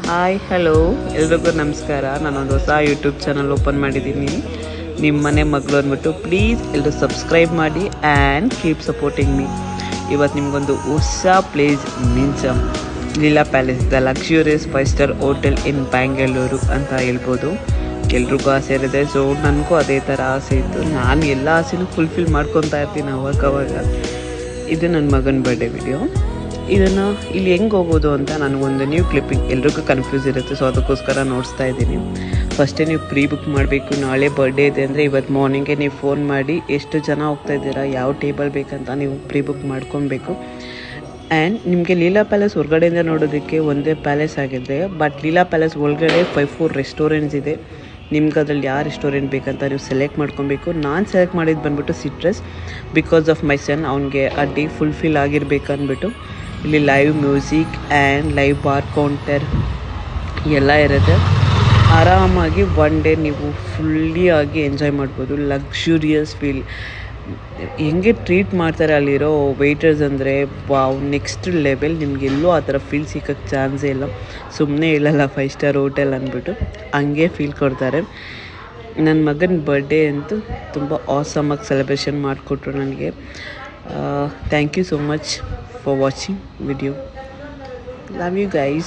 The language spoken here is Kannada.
ಹಾಯ್ ಹಲೋ ಎಲ್ರಿಗೂ ನಮಸ್ಕಾರ. ನಾನೊಂದು ಹೊಸ ಯೂಟ್ಯೂಬ್ ಚಾನಲ್ ಓಪನ್ ಮಾಡಿದ್ದೀನಿ, ನಿಮ್ಮ ಮನೆ ಮಗಳು ಅಂದ್ಬಿಟ್ಟು. ಪ್ಲೀಸ್ ಎಲ್ಲರೂ ಸಬ್ಸ್ಕ್ರೈಬ್ ಮಾಡಿ ಆ್ಯಂಡ್ ಕೀಪ್ ಸಪೋರ್ಟಿಂಗ್ ಮೀ. ಇವತ್ತು ನಿಮಗೊಂದು ಹೊಸ place means Leela palace, the luxurious five star hotel in Bangalore ಅಂತ ಹೇಳ್ಬೋದು. ಎಲ್ರಿಗೂ ಆಸೆ ಇರುತ್ತೆ. ಸೊ ನನಗೂ ಅದೇ ಥರ ಆಸೆ ಇತ್ತು. ನಾನು ಎಲ್ಲ ಆಸೆನೂ ಫುಲ್ಫಿಲ್ ಮಾಡ್ಕೊತಾ ಇರ್ತೀನಿ ಅವಾಗ. ಇದು ನನ್ನ ಮಗನ ಬರ್ಡೇ ವಿಡಿಯೋ. ಇದನ್ನು ಇಲ್ಲಿ ಹೆಂಗೆ ಹೋಗೋದು ಅಂತ ನನಗೊಂದು ನ್ಯೂ ಕ್ಲಿಪ್ಪಿಂಗ್, ಎಲ್ರಿಗೂ ಕನ್ಫ್ಯೂಸ್ ಇರುತ್ತೆ. ಸೊ ಅದಕ್ಕೋಸ್ಕರ ನೋಡಿಸ್ತಾ ಇದ್ದೀನಿ. ಫಸ್ಟೇ ನೀವು ಪ್ರೀ ಬುಕ್ ಮಾಡಬೇಕು. ನಾಳೆ ಬರ್ಡೇ ಇದೆ ಅಂದರೆ ಇವತ್ತು ಮಾರ್ನಿಂಗೆ ನೀವು ಫೋನ್ ಮಾಡಿ ಎಷ್ಟು ಜನ ಹೋಗ್ತಾ ಇದ್ದೀರಾ, ಯಾವ ಟೇಬಲ್ ಬೇಕಂತ ನೀವು ಪ್ರೀ ಬುಕ್ ಮಾಡ್ಕೊಬೇಕು. ಆ್ಯಂಡ್ ನಿಮಗೆ ಲೀಲಾ ಪ್ಯಾಲೇಸ್ ಹೊರಗಡೆಯಿಂದ ನೋಡೋದಕ್ಕೆ ಒಂದೇ ಪ್ಯಾಲೇಸ್ ಆಗಿದೆ. ಬಟ್ ಲೀಲಾ ಪ್ಯಾಲೇಸ್ ಒಳಗಡೆ 5-4 ರೆಸ್ಟೋರೆಂಟ್ಸ್ ಇದೆ. ನಿಮ್ಗೆ ಅದರಲ್ಲಿ ಯಾವ ರೆಸ್ಟೋರೆಂಟ್ ಬೇಕಂತ ನೀವು ಸೆಲೆಕ್ಟ್ ಮಾಡ್ಕೊಬೇಕು. ನಾನು ಸೆಲೆಕ್ಟ್ ಮಾಡಿದ್ದು ಬಂದುಬಿಟ್ಟು ಸಿಟ್ರಸ್, ಬಿಕಾಸ್ ಆಫ್ ಮೈ ಸನ್. ಅವನಿಗೆ ಆ ಡೇ ಫುಲ್ಫಿಲ್ ಆಗಿರಬೇಕಂದ್ಬಿಟ್ಟು. ಇಲ್ಲಿ live music and live bar counter ಎಲ್ಲ ಇರುತ್ತೆ. ಆರಾಮಾಗಿ ಒನ್ ಡೇ ನೀವು ಫುಲ್ಲಿ ಆಗಿ ಎಂಜಾಯ್ ಮಾಡ್ಬೋದು. Luxurious feel. ಹೆಂಗೆ ಟ್ರೀಟ್ ಮಾಡ್ತಾರೆ ಅಲ್ಲಿರೋ ವೆಯ್ಟರ್ಸ್ ಅಂದರೆ ವಾವ್, ನೆಕ್ಸ್ಟ್ ಲೆವೆಲ್. ನಿಮಗೆಲ್ಲೂ ಆ ಥರ ಫೀಲ್ ಸಿಗೋಕ್ಕೆ ಚಾನ್ಸೇ ಇಲ್ಲ. ಸುಮ್ಮನೆ ಹೇಳಲ್ಲ 5-ಸ್ಟಾರ್ ಹೋಟೆಲ್ ಅಂದ್ಬಿಟ್ಟು, ಹಂಗೆ ಫೀಲ್ ಕೊಡ್ತಾರೆ. ನನ್ನ ಮಗನ ಬರ್ಡೇ ಅಂತೂ ತುಂಬ ಆಸಮಾಗಿ ಸೆಲೆಬ್ರೇಷನ್ ಮಾಡಿಕೊಟ್ರು ನನಗೆ. Thank you so much for watching video. Love you guys.